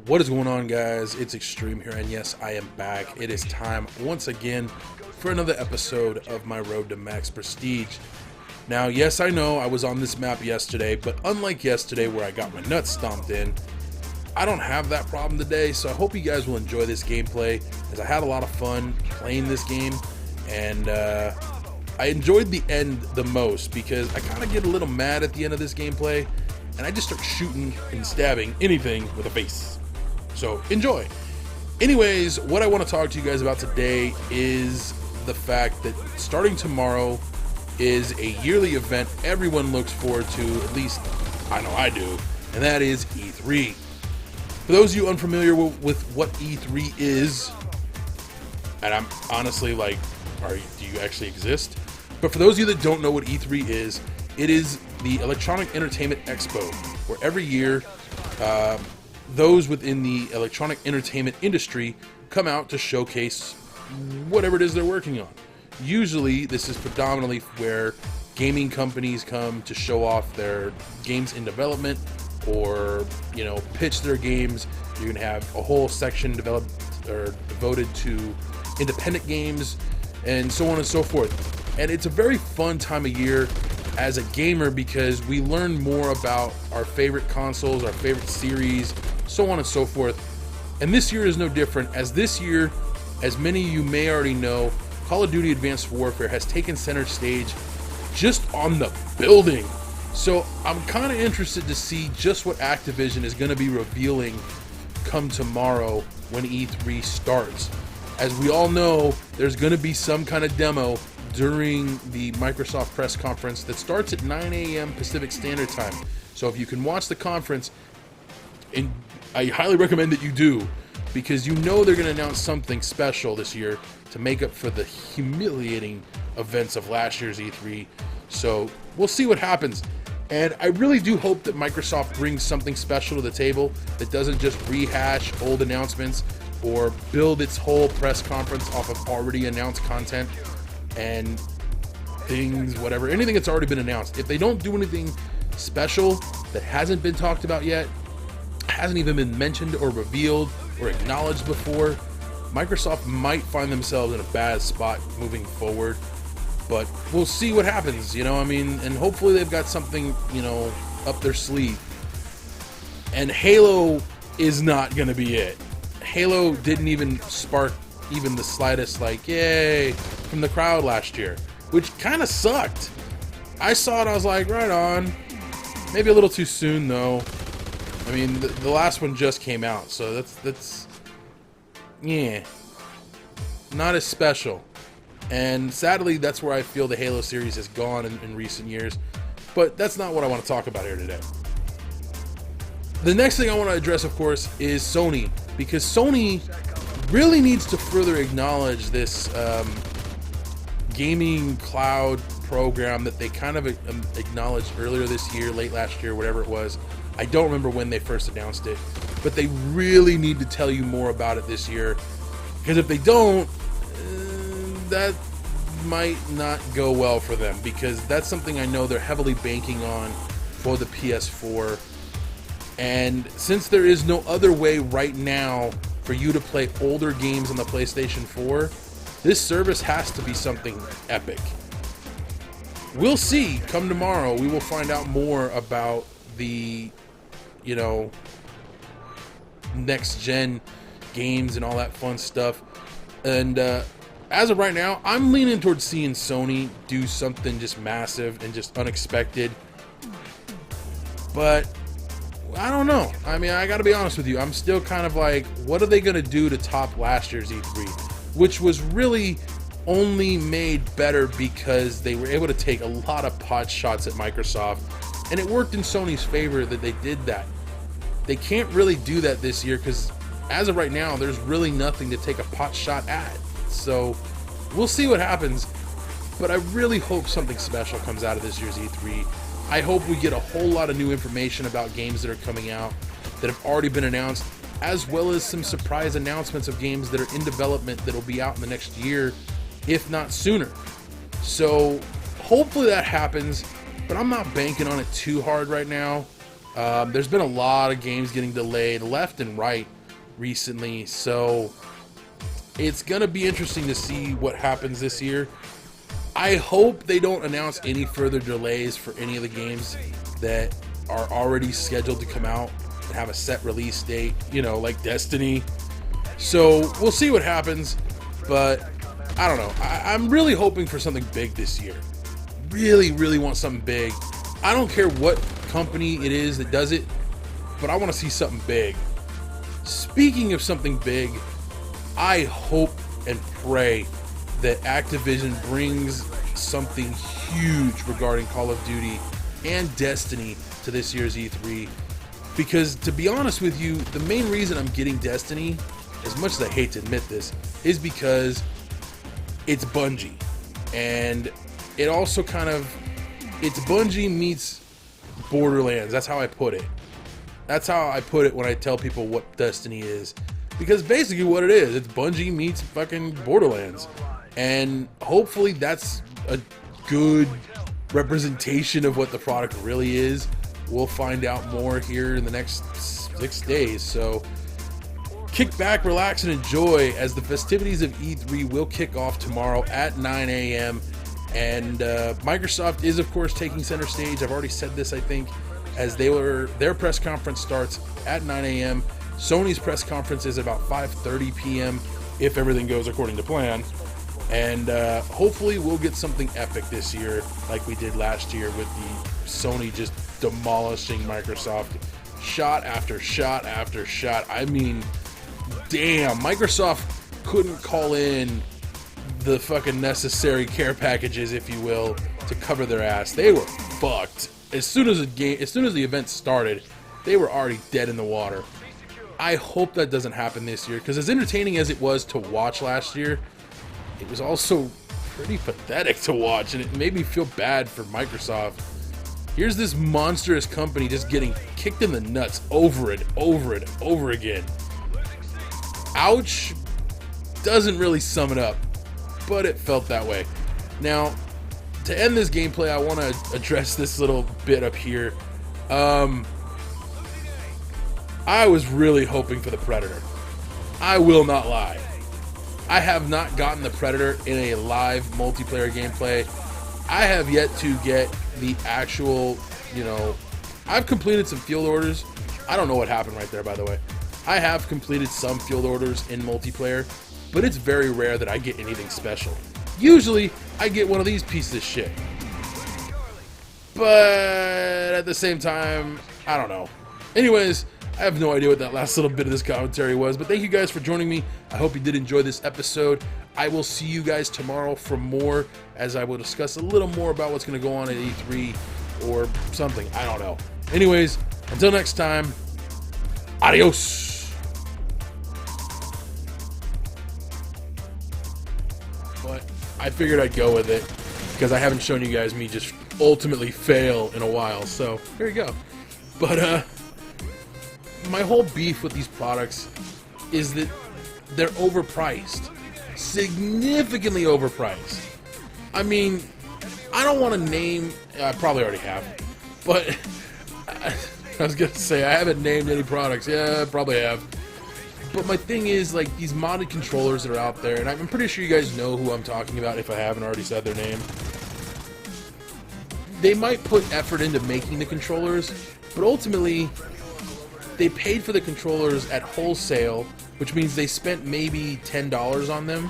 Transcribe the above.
What is going on, guys? It's Extreme here, and yes, I am back. It is time once again for another episode of my Road to Max Prestige. Now, yes, I know I was on this map yesterday, but unlike yesterday where I got my nuts stomped in, I don't have that problem today, so I hope you guys will enjoy this gameplay, as I had a lot of fun playing this game, and I enjoyed the end the most because I kind of get a little mad at the end of this gameplay, and I just start shooting and stabbing anything with a face. So enjoy. Anyways, what I want to talk to you guys about today is the fact that starting tomorrow is a yearly event everyone looks forward to, at least I know I do, and that is E3. For those of you unfamiliar with what E3 is, and I'm honestly like, do you actually exist? But for those of you that don't know what E3 is, it is the Electronic Entertainment Expo, where every year those within the electronic entertainment industry come out to showcase whatever it is they're working on. Usually this is predominantly where gaming companies come to show off their games in development, or pitch their games. You're gonna have a whole section developed or devoted to independent games and so on and so forth. And it's a very fun time of year as a gamer because we learn more about our favorite consoles, our favorite series, so on and so forth. And this year is no different, as this year, as many of you may already know, Call of Duty Advanced Warfare has taken center stage just on the building. So I'm kind of interested to see just what Activision is going to be revealing come tomorrow when E3 starts. As we all know, there's going to be some kind of demo during the Microsoft press conference that starts at 9 a.m. Pacific Standard Time. So if you can watch the conference, and I highly recommend that you do, because you know they're going to announce something special this year to make up for the humiliating events of last year's E3. So we'll see what happens. And I really do hope that Microsoft brings something special to the table that doesn't just rehash old announcements or build its whole press conference off of already announced content and things, whatever, anything that's already been announced. If they don't do anything special that hasn't been talked about yet, hasn't even been mentioned or revealed or acknowledged before, Microsoft might find themselves in a bad spot moving forward. But we'll see what happens, and hopefully they've got something, up their sleeve. And Halo is not going to be it. Halo didn't even spark even the slightest, yay, from the crowd last year, which kind of sucked. I saw it, I was like, right on. Maybe a little too soon, though. I mean, the last one just came out, so that's yeah, not as special. And sadly, that's where I feel the Halo series has gone in recent years. But that's not what I want to talk about here today. The next thing I want to address, of course, is Sony, because Sony really needs to further acknowledge this gaming cloud program that they kind of acknowledged earlier this year, late last year, whatever it was. I don't remember when they first announced it, but they really need to tell you more about it this year, because if they don't, that might not go well for them, because that's something I know they're heavily banking on for the PS4. And since there is no other way right now for you to play older games on the PlayStation 4, this service has to be something epic. We'll see. Come tomorrow, we will find out more about the, next gen games and all that fun stuff. And as of right now, I'm leaning towards seeing Sony do something just massive and just unexpected. But I don't know. I mean, I gotta be honest with you. I'm still kind of like, what are they gonna do to top last year's E3? Which was really only made better because they were able to take a lot of pot shots at Microsoft. And it worked in Sony's favor that they did that. They can't really do that this year because as of right now, there's really nothing to take a pot shot at. So we'll see what happens. But I really hope something special comes out of this year's E3. I hope we get a whole lot of new information about games that are coming out that have already been announced, as well as some surprise announcements of games that are in development that will be out in the next year, if not sooner. So hopefully that happens, but I'm not banking on it too hard right now. There's been a lot of games getting delayed left and right recently, so it's gonna be interesting to see what happens this year. I hope they don't announce any further delays for any of the games that are already scheduled to come out and have a set release date, you know, like Destiny. So we'll see what happens, but I don't know. I'm really hoping for something big this year. Really want something big. I don't care what company it is that does it, but I want to see something big. Speaking of something big, I hope and pray that Activision brings something huge regarding Call of Duty and Destiny to this year's E3. Because to be honest with you, the main reason I'm getting Destiny, as much as I hate to admit this, is because it's Bungie. And it also it's Bungie meets Borderlands. That's how I put it. That's how I put it when I tell people what Destiny is. Because basically what it is, it's Bungie meets fucking Borderlands. And hopefully that's a good representation of what the product really is. We'll find out more here in the next 6 days. So kick back, relax, and enjoy as the festivities of E3 will kick off tomorrow at 9 a.m. And Microsoft is, of course, taking center stage. I've already said this, I think, as their press conference starts at 9 a.m. Sony's press conference is about 5:30 p.m. if everything goes according to plan. And hopefully we'll get something epic this year like we did last year with the Sony just demolishing Microsoft shot after shot after shot. I mean, damn, Microsoft couldn't call in the fucking necessary care packages, if you will, to cover their ass. They were fucked. As soon as the event started, they were already dead in the water. I hope that doesn't happen this year, because as entertaining as it was to watch last year, it was also pretty pathetic to watch, and it made me feel bad for Microsoft. Here's this monstrous company just getting kicked in the nuts over and over and over again. Ouch doesn't really sum it up, but it felt that way. Now, to end this gameplay, I want to address this little bit up here. I was really hoping for the Predator. I will not lie. I have not gotten the Predator in a live multiplayer gameplay. I have yet to get the actual, I've completed some field orders. I don't know what happened right there, by the way. I have completed some field orders in multiplayer, but it's very rare that I get anything special. Usually, I get one of these pieces of shit. But at the same time, I don't know. Anyways, I have no idea what that last little bit of this commentary was, but thank you guys for joining me. I hope you did enjoy this episode. I will see you guys tomorrow for more, as I will discuss a little more about what's going to go on at E3 or something. I don't know. Anyways, until next time, adios. But I figured I'd go with it because I haven't shown you guys me just ultimately fail in a while. So here you go. But my whole beef with these products is that they're overpriced. Significantly overpriced. I mean, I don't want to name, I probably already have, but I was going to say, I haven't named any products. Yeah, I probably have. But my thing is, like, these modded controllers that are out there, and I'm pretty sure you guys know who I'm talking about if I haven't already said their name. They might put effort into making the controllers, but ultimately, they paid for the controllers at wholesale, which means they spent maybe $10 on them,